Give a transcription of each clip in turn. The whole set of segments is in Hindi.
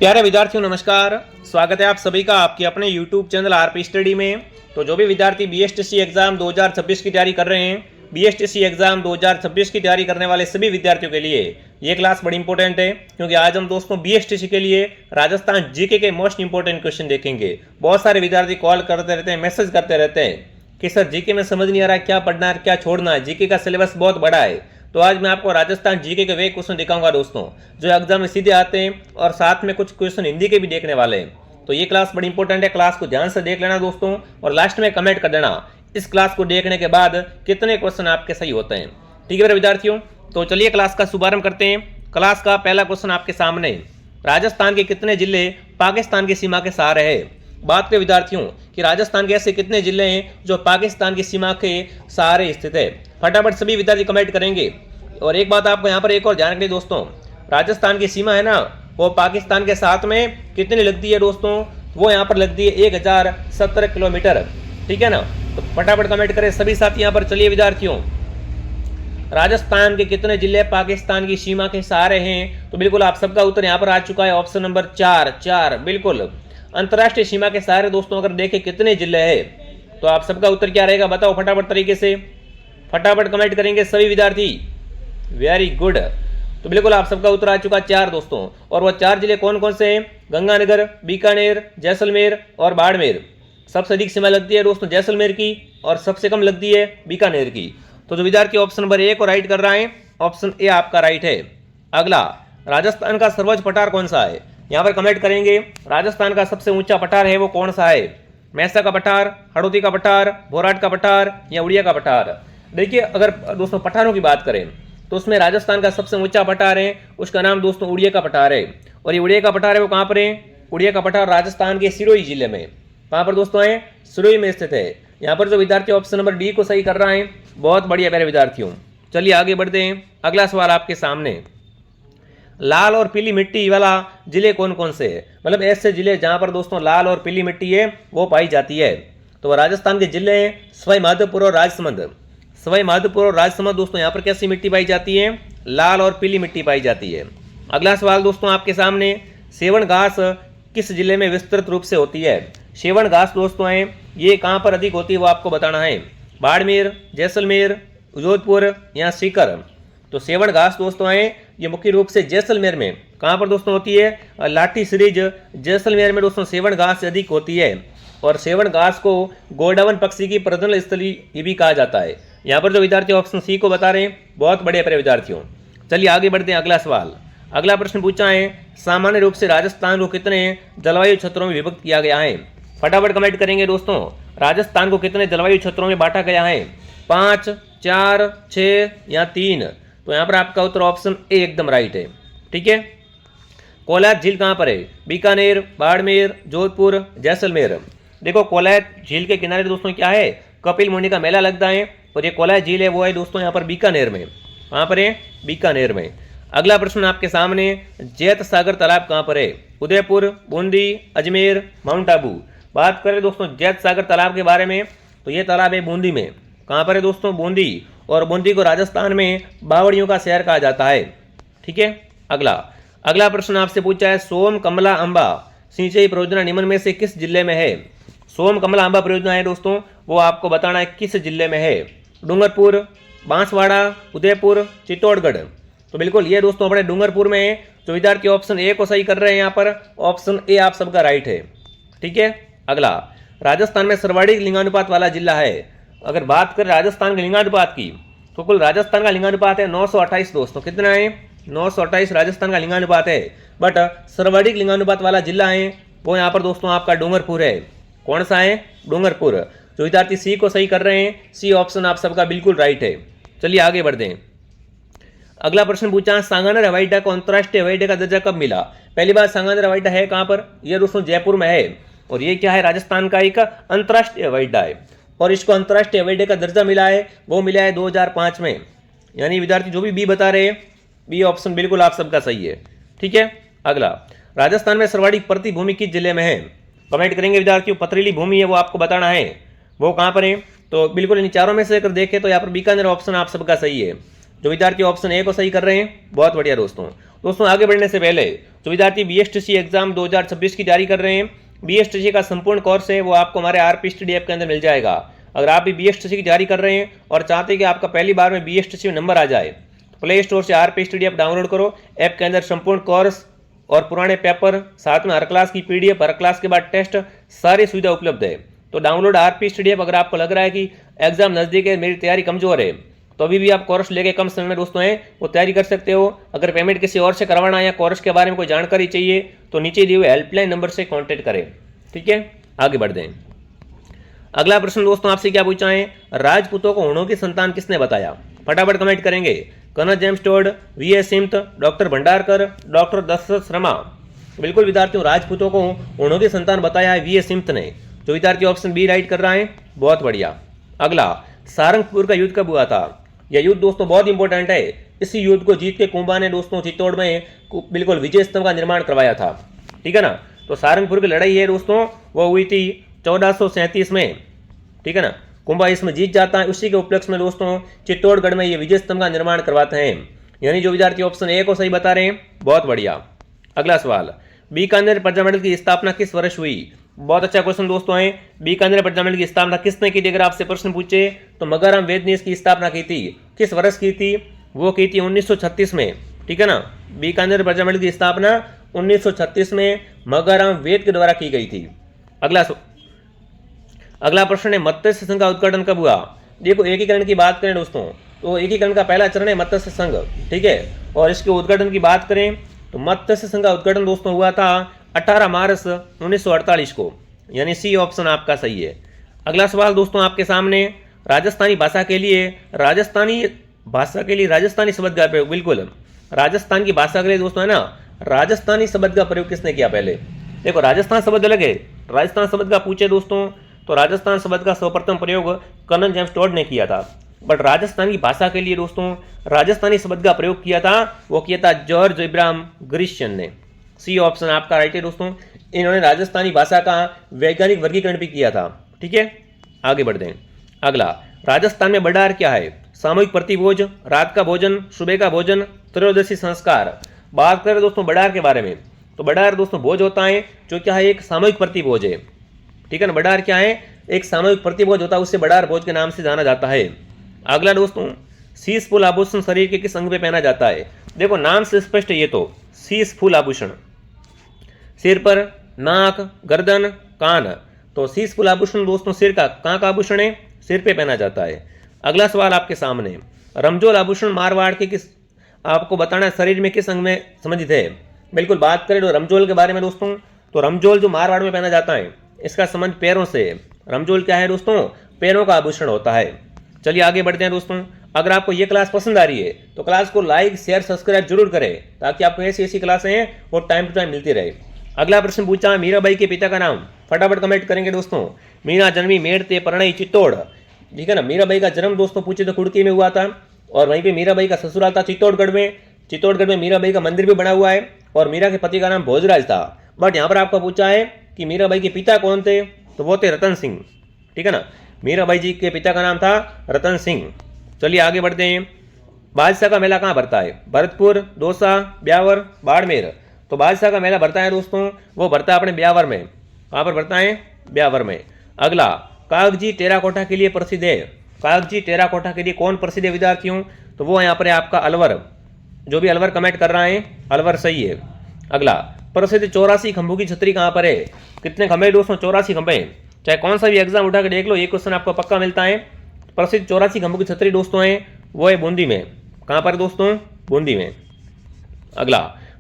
प्यारे विद्यार्थियों नमस्कार। स्वागत है आप सभी का आपके अपने YouTube चैनल आरपी स्टडी में। तो जो भी विद्यार्थी बीएसटीसी एग्जाम 2026 की तैयारी कर रहे हैं, बीएसटीसी एग्जाम 2026 की तैयारी करने वाले सभी विद्यार्थियों के लिए ये क्लास बड़ी इंपॉर्टेंट है, क्योंकि आज हम दोस्तों बीएसटीसी के लिए राजस्थान जीके के मोस्ट इंपॉर्टेंट क्वेश्चन देखेंगे। बहुत सारे विद्यार्थी कॉल करते रहते हैं, मैसेज करते रहते हैं कि सर जीके में समझ नहीं आ रहा क्या पढ़ना है क्या छोड़ना है, जीके का सिलेबस बहुत बड़ा है। तो आज मैं आपको राजस्थान जीके के वे क्वेश्चन दिखाऊंगा दोस्तों, जो एग्जाम में सीधे आते हैं और साथ में कुछ क्वेश्चन हिंदी के भी देखने वाले हैं। तो ये क्लास बड़ी इंपॉर्टेंट है, क्लास को ध्यान से देख लेना दोस्तों और लास्ट में कमेंट कर देना इस क्लास को देखने के बाद कितने क्वेश्चन आपके सही होते हैं। ठीक है मेरे विद्यार्थियों, तो चलिए क्लास का शुभारंभ करते हैं। क्लास का पहला क्वेश्चन आपके सामने, राजस्थान के कितने जिले पाकिस्तान की सीमा के सहारे है। बात करें विद्यार्थियों कि राजस्थान के ऐसे कितने जिले हैं जो पाकिस्तान की सीमा के सहारे स्थित है। फटाफट सभी विद्यार्थी कमेंट करेंगे। और एक बात आपको यहाँ पर एक और ध्यान रखनी दोस्तों, राजस्थान की सीमा है ना, वो पाकिस्तान के साथ में कितनी लगती है दोस्तों, वो यहाँ पर लगती है 1017 किलोमीटर। ठीक है ना, तो फटाफट कमेंट करें सभी साथी यहाँ पर। चलिए विद्यार्थियों, राजस्थान के कितने जिले पाकिस्तान की सीमा के सहारे हैं, तो बिल्कुल आप सबका उत्तर यहाँ पर आ चुका है, ऑप्शन नंबर 4 बिल्कुल अंतर्राष्ट्रीय सीमा के सहारे। दोस्तों अगर देखें कितने जिले हैं तो आप सबका उत्तर क्या रहेगा बताओ फटाफट तरीके से, फटाफट कमेंट करेंगे सभी विद्यार्थी। वेरी गुड, तो बिल्कुल आप सबका उत्तर आ चुका 4 दोस्तों। और वो 4 जिले कौन कौन से हैं, गंगानगर, बीकानेर, जैसलमेर और बाड़मेर। सबसे अधिक सीमा लगती है दोस्तों जैसलमेर की और सबसे कम लगती है बीकानेर की। तो जो विद्यार्थी ऑप्शन नंबर ए को राइट कर रहा है, ऑप्शन ए आपका राइट है। अगला, राजस्थान का सर्वोच्च पठार कौन सा है, यहाँ पर कमेंट करेंगे। राजस्थान का सबसे ऊंचा पठार है वो कौन सा है, मैसा का पठार, हड़ौती का पठार, भोराट का पठार या उड़िया का पठार। देखिए अगर दोस्तों पठारों की बात करें तो उसमें राजस्थान का सबसे ऊंचा पठार है, उसका नाम दोस्तों उड़िया का पठार है। और ये उड़िया का पठार है वो कहाँ पर है, उड़िया का पठार राजस्थान के सिरोही जिले में, कहाँ पर दोस्तों है, सिरोही में स्थित है। यहाँ पर जो विद्यार्थी ऑप्शन नंबर डी को सही कर रहा है, बहुत बढ़िया प्यारे विद्यार्थियों। चलिए आगे बढ़ते हैं, अगला सवाल आपके सामने, लाल और पीली मिट्टी वाला जिले कौन कौन से है, मतलब ऐसे जिले जहाँ पर दोस्तों लाल और पीली मिट्टी है वो पाई जाती है। तो राजस्थान के जिले हैं सवाई माधोपुर और राजसमंद। सवाई माधोपुर और राजसमंद दोस्तों यहाँ पर कैसी मिट्टी पाई जाती है, लाल और पीली मिट्टी पाई जाती है। अगला सवाल दोस्तों आपके सामने, सेवन घास किस जिले में विस्तृत रूप से होती है। सेवन घास दोस्तों है ये कहाँ पर अधिक होती है वो आपको बताना है, बाड़मेर, जैसलमेर, जोधपुर या सीकर। तो सेवन घास दोस्तों है ये मुख्य रूप से जैसलमेर में, कहाँ पर दोस्तों होती है, लाठी सीरीज जैसलमेर में दोस्तों सेवन घास अधिक होती है। और सेवन घास को गोडावन पक्षी की प्रजनन स्थली ये भी कहा जाता है। यहाँ पर जो विद्यार्थी ऑप्शन सी को बता रहे हैं, बहुत बढ़िया प्यारे विद्यार्थियों। चलिए आगे बढ़ते हैं, अगला सवाल। अगला प्रश्न पूछा है, सामान्य रूप से राजस्थान को कितने जलवायु क्षेत्रों में विभक्त किया गया है। फटाफट कमेंट करेंगे दोस्तों, राजस्थान को कितने जलवायु क्षेत्रों में बांटा गया है, 5, 4, 6 या 3। तो यहाँ पर आपका उत्तर ऑप्शन ए एकदम राइट है। ठीक है, कोलायत झील कहाँ पर है, बीकानेर, बाड़मेर, जोधपुर, जैसलमेर। देखो कोलायत झील के किनारे दोस्तों क्या है, कपिल मुनि का मेला लगता है और ये कोलायत झील है वो है दोस्तों यहाँ पर बीकानेर में, कहाँ पर है, बीकानेर में। अगला प्रश्न आपके सामने, जैत सागर तालाब कहाँ पर है, उदयपुर, बूंदी, अजमेर, माउंट आबू। बात करें दोस्तों जैत सागर तालाब के बारे में तो ये तालाब है बूंदी में, कहाँ पर है दोस्तों, बूंदी। और बूंदी को राजस्थान में बावड़ियों का शहर कहा जाता है। ठीक है, अगला प्रश्न आपसे पूछा है, सोम कमला अंबा सिंचाई परियोजना निम्न में से किस जिले में है। सोम कमला अंबा परियोजना है दोस्तों वो आपको बताना है किस जिले में है, डूंगरपुर, बांसवाड़ा, उदयपुर, चित्तौड़गढ़। तो बिल्कुल ये दोस्तों अपने डूंगरपुर में है। जो विद्यार्थी ऑप्शन ए को सही कर रहे हैं यहाँ पर, ऑप्शन ए आप सबका राइट है। ठीक है, अगला, राजस्थान में सर्वाधिक लिंगानुपात वाला जिला है। अगर बात करें राजस्थान के लिंगानुपात की तो कुल राजस्थान का लिंगानुपात है 928 दोस्तों, कितना है, 928 राजस्थान का लिंगानुपात है। बट सर्वाधिक लिंगानुपात वाला जिला है वो यहाँ पर दोस्तों आपका डूंगरपुर है। कौन सा है, डूंगरपुर। जो विद्यार्थी सी को सही कर रहे हैं, सी ऑप्शन आप सबका बिल्कुल राइट है। चलिए आगे बढ़ते हैं, अगला प्रश्न पूछा, सांगानेर हवाई अड्डा को अंतर्राष्ट्रीय हवाई अड्डे का दर्जा कब मिला। पहली बार सांगानेर हवाई अड्डा है कहाँ पर, यह दोस्तों जयपुर में है और ये क्या है, राजस्थान का एक अंतर्राष्ट्रीय हवाई अड्डा है और इसको अंतर्राष्ट्रीय हवाई अड्डे का दर्जा मिला है, वो मिला है 2005 में। यानी विद्यार्थी जो भी बी बता रहे हैं, बी ऑप्शन बिल्कुल आप सबका सही है। ठीक है, अगला, राजस्थान में सर्वाधिक प्रति भूमि किस जिले में है। कमेंट करेंगे विद्यार्थियों, पथरीली भूमि है वो आपको बताना है, वो कहाँ पर है। तो बिल्कुल इन चारों में से अगर देखें तो यहाँ पर बीकानेर ऑप्शन आप सबका सही है। जो विद्यार्थी ऑप्शन ए को सही कर रहे हैं, बहुत बढ़िया दोस्तों। दोस्तों आगे बढ़ने से पहले जो विद्यार्थी BSTC एग्जाम 2026 की तैयारी कर रहे हैं, BSTC का संपूर्ण कोर्स है वो आपको हमारे RP स्टडी ऐप के अंदर मिल जाएगा। अगर आप भी BSTC की तैयारी कर रहे हैं और चाहते हैं कि आपका पहली बार में BSTC में नंबर आ जाए, तो प्ले स्टोर से RP स्टडी ऐप डाउनलोड करो। ऐप के अंदर संपूर्ण कोर्स और पुराने पेपर, साथ में हर क्लास की PDF, हर क्लास के बाद टेस्ट, सारी सुविधा उपलब्ध है। तो डाउनलोड RP स्टडी ऐप। अगर आपको लग रहा है कि एग्जाम नज़दीक है, मेरी तैयारी कमजोर है, तो अभी भी आप कोर्स लेके कम समय में दोस्तों हैं वो तैयारी कर सकते हो। अगर पेमेंट किसी और से करवाना है या कोर्स के बारे में कोई जानकारी चाहिए तो नीचे दिए हुए हेल्पलाइन नंबर से कांटेक्ट करें। ठीक है, आगे बढ़ दें। अगला प्रश्न दोस्तों आपसे क्या पूछा है, राजपूतों को ऊँटों की संतान किसने बताया? फटाफट कमेंट करेंगे। Colonel James Tod, V.S. Smith, doctor Bhandarkar, doctor Dasharath Sharma. बिल्कुल विद्यार्थियों, राजपूतों को ऊँटों की संतान बताया है V.S. सिम्थ ने। जो विद्यार्थी ऑप्शन बी राइट कर रहा है, बहुत बढ़िया। अगला, सारंगपुर का युद्ध कब हुआ था? यह युद्ध दोस्तों बहुत इंपॉर्टेंट है। इसी युद्ध को जीत के कुंभा ने दोस्तों चित्तौड़ में बिल्कुल विजय स्तंभ का निर्माण करवाया था। ठीक है ना। तो सारंगपुर की लड़ाई है दोस्तों, वो हुई थी 1437 में। ठीक है ना। कुंभा इसमें जीत जाता है। उसी के उपलक्ष्य में दोस्तों चित्तौड़गढ़ में ये विजय स्तंभ का निर्माण करवाते हैं। यानी जो विद्यार्थी ऑप्शन ए को सही बता रहे हैं, बहुत बढ़िया। अगला सवाल, बीकानेर प्रजामंडल की स्थापना किस वर्ष हुई? बहुत अच्छा क्वेश्चन दोस्तों है। बीकानेर प्रजामंडल की स्थापना किसने की थी? अगर आपसे प्रश्न पूछे तो मगाराम वेद ने इसकी स्थापना की थी। किस वर्ष की थी? वो की थी 1936 में। ठीक है ना। बीकानेर प्रजामंडल की स्थापना 1936 में मगाराम वेद के द्वारा की गई थी। अगला प्रश्न है, मत्स्य संघ का उद्घाटन कब हुआ? देखो, एकीकरण की बात करें दोस्तों तो एकीकरण का पहला चरण है मत्स्य संघ। ठीक है। और इसके उद्घाटन की बात करें तो मत्स्य संघ का उद्घाटन दोस्तों हुआ था 18 मार्च 1948 को। यानी सी ऑप्शन आपका सही है। अगला सवाल दोस्तों आपके सामने, राजस्थानी भाषा के लिए राजस्थानी शब्द का प्रयोग। बिल्कुल, राजस्थान की भाषा के लिए दोस्तों है ना, राजस्थानी शब्द का प्रयोग किसने किया? पहले देखो, राजस्थान शब्द अलग है। राजस्थान शब्द का पूछे दोस्तों तो राजस्थान शब्द का सर्वप्रथम प्रयोग कर्नल जेम्स टोड ने किया था। बट राजस्थान की भाषा के लिए दोस्तों राजस्थानी शब्द का प्रयोग किया था, वो किया था जॉर्ज इब्राहिम ग्रिश्चियन ने। सी ऑप्शन आपका राइट है दोस्तों। इन्होंने राजस्थानी भाषा का वैज्ञानिक वर्गीकरण भी किया था। ठीक है, आगे बढ़ते हैं। अगला, राजस्थान में बड़ार क्या है? सामूहिक प्रतिभोज, रात का भोजन, सुबह का भोजन, त्रयोदशी संस्कार। बात करें दोस्तों बड़ार के बारे में तो बड़ार दोस्तों भोज होता है जो क्या है, एक सामूहिक प्रतिभोज है। ठीक है ना। बड़ार क्या है? एक सामूहिक प्रतिभोज होता है, उससे बड़ार भोज के नाम से जाना जाता है। अगला दोस्तों, शीश फूल आभूषण शरीर के किस अंग पे पहना जाता है? देखो, नाम से स्पष्ट है ये तो, शीश फूल आभूषण सिर पर, नाक, गर्दन, कान। तो शीश फूल आभूषण दोस्तों सिर का, कहाँ का आभूषण है? सिर पे पहना जाता है। अगला सवाल आपके सामने, रमजोल आभूषण मारवाड़ के किस, आपको बताना है शरीर में किस अंग में संबंधित है? बिल्कुल, बात करें तो रमजोल के बारे में दोस्तों तो रमजोल जो मारवाड़ में पहना जाता है इसका संबंध पैरों से है। रमजोल क्या है दोस्तों? पैरों का आभूषण होता है। चलिए आगे बढ़ते हैं दोस्तों। अगर आपको ये क्लास पसंद आ रही है तो क्लास को लाइक, शेयर, सब्सक्राइब जरूर करें ताकि आपको ऐसी क्लासें हैं वो टाइम टू टाइम मिलती रहे। अगला प्रश्न पूछा, मीराबाई के पिता का नाम? फटाफट कमेंट करेंगे दोस्तों। मीरा जन्मी मेड़ते परणई चित्तौड़। ठीक है ना। मीराबाई का जन्म दोस्तों पूछे तो कुड़की में हुआ था और वहीं पे मीराबाई का ससुराल था चित्तौड़गढ़ में। चित्तौड़गढ़ में मीराबाई का मंदिर भी बना हुआ है और मीरा के पति का नाम भोजराज था। बट यहाँ पर आपको पूछा है कि मीराबाई के पिता कौन थे, तो वो थे रतन सिंह। ठीक है ना। मीराबाई जी के पिता का नाम था रतन सिंह। चलिए आगे बढ़ते हैं। बादशाह का मेला कहाँ भरता है? भरतपुर, दौसा, ब्यावर, बाड़मेर। तो बादशाह का मेला भरता है दोस्तों, वो भरता है अपने ब्यावर में। कहाँ पर भरता है? ब्यावर में। अगला, कागजी टेराकोटा के लिए प्रसिद्ध है। कागजी टेराकोटा के लिए कौन प्रसिद्ध है विद्यार्थियों? तो वो यहाँ पर है आपका अलवर। जो भी अलवर कमेंट कर रहा है, अलवर सही है। अगला, प्रसिद्ध 84 खंभों की छतरी कहाँ पर है? कितने खंभे दोस्तों? 84 खंभे। चाहे कौन सा भी एग्जाम उठा के देख लो, ये क्वेश्चन आपको पक्का मिलता है। प्रसिद्ध 84 खंभों की छतरी दोस्तों है वो है बूंदी में। कहाँ पर दोस्तों? बूंदी में। अगला,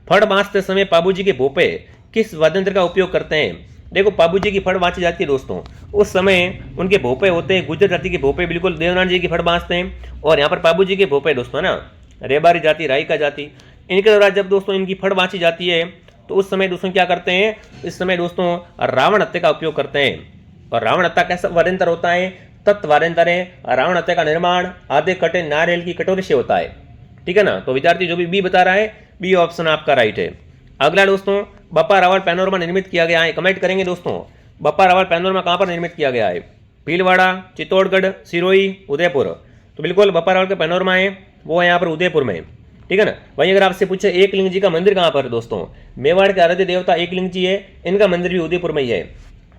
फड़ बांधते समय पाबूजी के भोपे किस वाद्ययंत्र का उपयोग करते हैं? देखो, पाबूजी की फड़ बांधी जाती है दोस्तों, उस समय उनके भोपे होते हैं गुर्जर जाति के भोपे। बिल्कुल, देवनारायण जी की फड़ बांधते हैं और यहाँ पर पाबूजी के भोपे दोस्तों ना, रेबारी जाति, राई का जाति, इनके द्वारा जब दोस्तों इनकी फड़ बांधी जाती है तो उस समय दोस्तों क्या करते हैं? इस समय दोस्तों रावण हत्या का उपयोग करते हैं। और रावण हत्या कैसा वाद्ययंत्र होता है? तत्व वाद्ययंत्र है। रावण हत्या का निर्माण आधे कटे नारियल की कटोरी से होता है। ठीक है ना। तो विद्यार्थी जो भी बी बता रहा है, बी ऑप्शन आपका राइट है। अगला दोस्तों, बप्पा रावल पैनोरमा निर्मित किया गया है। कमेंट करेंगे दोस्तों, बप्पा रावल पैनोरमा कहाँ पर निर्मित किया गया है? भीलवाड़ा, चित्तौड़गढ़, सिरोही, उदयपुर। तो बिल्कुल बप्पा रावल का पैनोरमा है वो है यहाँ पर उदयपुर में। ठीक है ना। वहीं अगर आपसे पूछे एकलिंग जी का मंदिर कहाँ पर है दोस्तों, मेवाड़ के आराध्य देवता एकलिंग जी है, इनका मंदिर भी उदयपुर में ही है।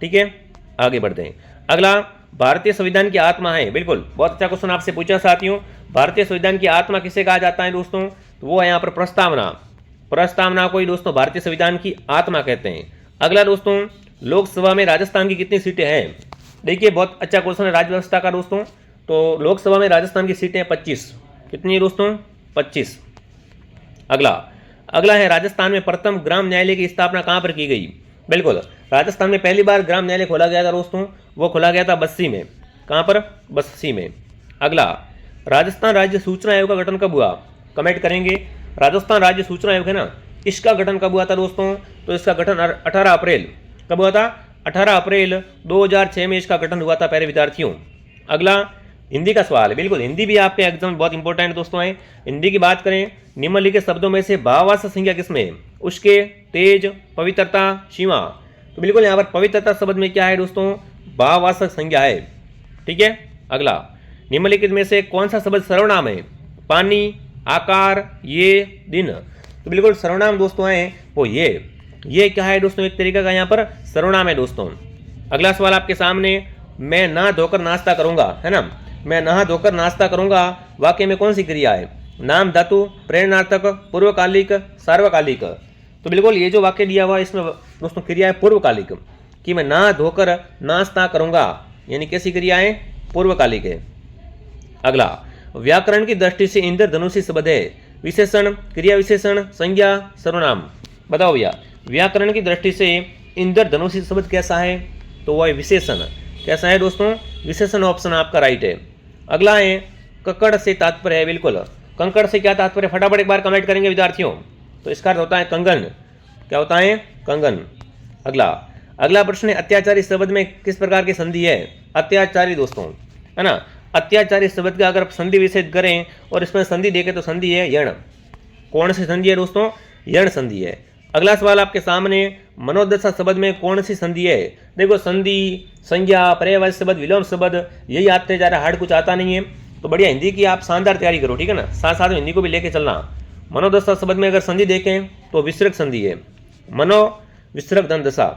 ठीक है, आगे बढ़ते हैं। अगला, भारतीय संविधान की आत्मा है, बिल्कुल बहुत अच्छा क्वेश्चन आपसे पूछा साथियों। भारतीय संविधान की आत्मा किसे कहा जाता है दोस्तों, तो वो है यहाँ पर प्रस्तावना। प्रस्तावना को ही दोस्तों भारतीय संविधान की आत्मा कहते हैं। अगला दोस्तों, लोकसभा में राजस्थान की कितनी सीटें हैं। देखिए बहुत अच्छा क्वेश्चन है राज्य व्यवस्था का दोस्तों। तो लोकसभा में राजस्थान की सीटें 25। कितनी है दोस्तों, 25। अगला है राजस्थान में प्रथम ग्राम न्यायालय की स्थापना कहाँ पर की गई। बिल्कुल, राजस्थान में पहली बार ग्राम न्यायालय खोला गया था दोस्तों, वो खोला गया था बस्सी में। कहाँ पर, बस्सी में। अगला, राजस्थान राज्य सूचना आयोग का गठन कब हुआ, कमेंट करेंगे। राजस्थान राज्य सूचना आयोग है ना, इसका गठन कब हुआ था दोस्तों, तो इसका गठन 18 अप्रैल, कब हुआ था, 18 अप्रैल 2006 में इसका गठन हुआ था प्यारे विद्यार्थियों। अगला, हिंदी का सवाल है, बिल्कुल हिंदी भी आपके एग्जाम में बहुत इंपॉर्टेंट दोस्तों है। हिंदी की बात करें, निम्नलिखित शब्दों में से भाववाचक संज्ञा किसमें, उसके, तेज, पवित्रता, सीमा। तो बिल्कुल यहाँ पर पवित्रता शब्द में क्या है दोस्तों, भाववाचक संज्ञा है। ठीक है। अगला, निम्नलिखित में से कौन सा शब्द सर्वनाम है, पानी, आकार, ये, दिन। तो बिल्कुल सर्वनाम दोस्तों है वो ये क्या है दोस्तों, एक तरीका का यहाँ पर सर्वनाम है दोस्तों। अगला सवाल आपके सामने, मैं नहा धोकर नाश्ता करूंगा, है ना, मैं नहा धोकर नाश्ता करूंगा, वाक्य में कौन सी क्रिया है, नाम धातु, प्रेरणार्थक, पूर्वकालिक, सार्वकालिक। तो बिल्कुल ये जो वाक्य दिया हुआ है इसमें दोस्तों क्रिया है पूर्वकालिक, कि मैं नहा धोकर नाश्ता करूंगा, यानी कैसी क्रिया है, पूर्वकालिक है। अगला, व्याकरण की दृष्टि से इंद्रधनुषी शब्द है, विशेषण, क्रिया विशेषण, संज्ञा, सर्वनाम। बताओ भैया, व्याकरण की दृष्टि से इंद्रधनुषी शब्द कैसा है, तो वह है विशेषण। कैसा है दोस्तों, विशेषण, ऑप्शन आपका राइट है। अगला है ककड़ से तात्पर्य है, बिल्कुल कंकड़ से क्या तात्पर्य, फटाफट एक बार कमेंट करेंगे विद्यार्थियों। तो इसका अर्थ होता है कंगन। क्या होता है, कंगन। अगला प्रश्न है, अत्याचारी शब्द में किस प्रकार की संधि है, अत्याचारी दोस्तों, है ना। अत्याचारी शब्द का अगर संधि विशेष करें और इसमें संधि देखें तो संधि है यण। कौन सी संधि है दोस्तों, यण संधि है। अगला सवाल आपके सामने, मनोदशा शब्द में कौन सी संधि है। देखो संधि, संज्ञा, पर्यायवाची शब्द, विलोम शब्द, यही आते जा रहा, हार्ड कुछ आता नहीं है। तो बढ़िया हिंदी की आप शानदार तैयारी करो, ठीक है ना, साथ साथ में हिंदी को भी लेके चलना। मनोदशा शब्द में अगर संधि देखें तो विसर्ग संधि है, मनो विसर्ग धन दशा।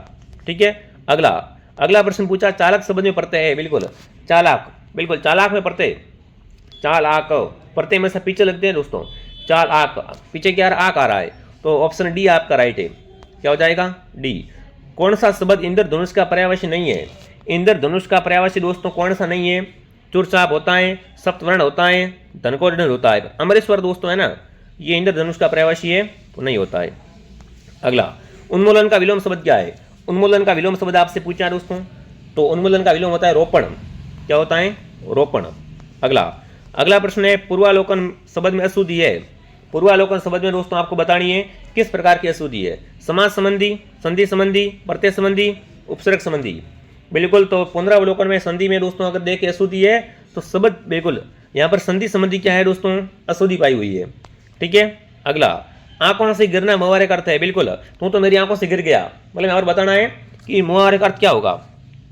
ठीक है। अगला प्रश्न पूछा, चालक शब्द में प्रत्यय है, बिल्कुल चालाक, बिल्कुल चालाक में प्रत्यय, चालाक, प्रत्यय में से पीछे लगते हैं दोस्तों, चालाक, पीछे क्या आक आ रहा है, तो ऑप्शन डी आपका राइट है। क्या हो जाएगा, डी। कौन सा शब्द इंद्रधनुष का पर्यायवाची नहीं है, इंद्रधनुष का पर्यायवाची दोस्तों कौन सा नहीं है, चुरचाप होता है, सप्तवर्ण होता है, धनकोर होता है, अमरेश्वर दोस्तों है ना, ये इंद्रधनुष का पर्यायवाची है तो नहीं होता है। अगला, उन्मूलन का विलोम शब्द क्या है, उन्मूलन का विलोम शब्द आपसे पूछा है दोस्तों, तो उन्मूलन का विलोम होता है रोपण। क्या होता है, रोपण। अगला प्रश्न है, पूर्वालोकन शब्द में अशुद्धि है, पूर्वालोकन शब्द में दोस्तों आपको बतानी है किस प्रकार की अशुद्धि है, समास संबंधी, संधि संबंधी, प्रत्यय संबंधी, उपसर्ग संबंधी। बिल्कुल, तो पुनरावलोकन में संधि में दोस्तों अगर देखें अशुद्धि है तो शब्द बिल्कुल यहाँ पर संधि संबंधी क्या है दोस्तों, अशुद्धि पाई हुई है। ठीक है। अगला, आंखों से गिरना मुहावरे का अर्थ है, बिल्कुल तू तो मेरी आंखों से गिर गया, मतलब और बताना है कि मुहावरे का अर्थ क्या होगा।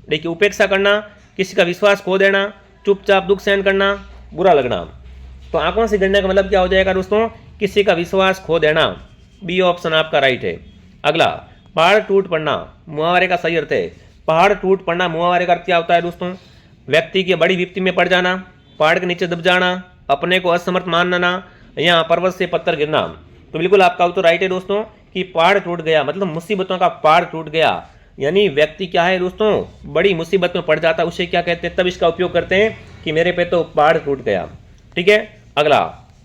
देखिए, उपेक्षा करना, किसी का विश्वास खो देना, चुपचाप दुख सहन करना, बुरा लगना। तो आंखों से गिरने का मतलब क्या हो जाएगा दोस्तों, किसी का विश्वास खो देना। बी ऑप्शन आपका राइट है। अगला, पहाड़ टूट पड़ना मुहावरे का सही अर्थ है, पहाड़ टूट पड़ना मुहावरे का अर्थ क्या होता है दोस्तों, व्यक्ति की बड़ी विपत्ति में पड़ जाना, पहाड़ के नीचे दब जाना, अपने को असमर्थ मानना, या पर्वत से पत्थर गिरना। तो बिल्कुल आपका उत्तर राइट है दोस्तों कि पहाड़ टूट गया, मतलब मुसीबतों का पहाड़ टूट गया, यानी व्यक्ति क्या है दोस्तों, बड़ी मुसीबत में पड़ जाता है, उसे क्या कहते हैं, तब इसका उपयोग करते हैं कि मेरे पे तो पहाड़ टूट गया। ठीक है।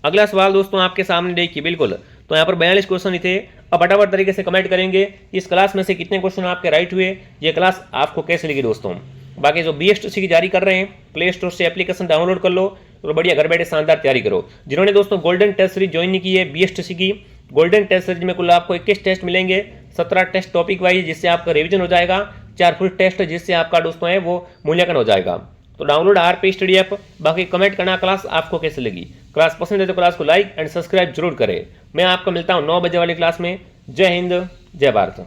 अगला सवाल दोस्तों आपके सामने देखिए, बिल्कुल तो यहाँ पर 42 क्वेश्चन ही थे। अब फटाफट तरीके से कमेंट करेंगे इस क्लास में से कितने क्वेश्चन आपके राइट हुए, ये क्लास आपको कैसे लगी दोस्तों। बाकी जो BSTC की जारी कर रहे हैं, प्ले स्टोर से एप्लीकेशन डाउनलोड कर लो और बढ़िया घर बैठे शानदार तैयारी करो। जिन्होंने दोस्तों गोल्डन टेस्ट सीरीज ज्वाइन नहीं की है BSTC की, गोल्डन टेस्ट सीरीज में कुल आपको 21 टेस्ट मिलेंगे, 17 टेस्ट टॉपिक वाइज जिससे आपका रिवीजन हो जाएगा, 4 फुल टेस्ट जिससे आपका दोस्तों है वो मूल्यांकन हो जाएगा। तो डाउनलोड RP स्टडी ऐप। बाकी कमेंट करना क्लास आपको कैसे लगी, क्लास पसंद है तो क्लास को लाइक एंड सब्सक्राइब जरूर करें। मैं आपको मिलता हूँ 9 बजे वाली क्लास में। जय हिंद, जय भारत।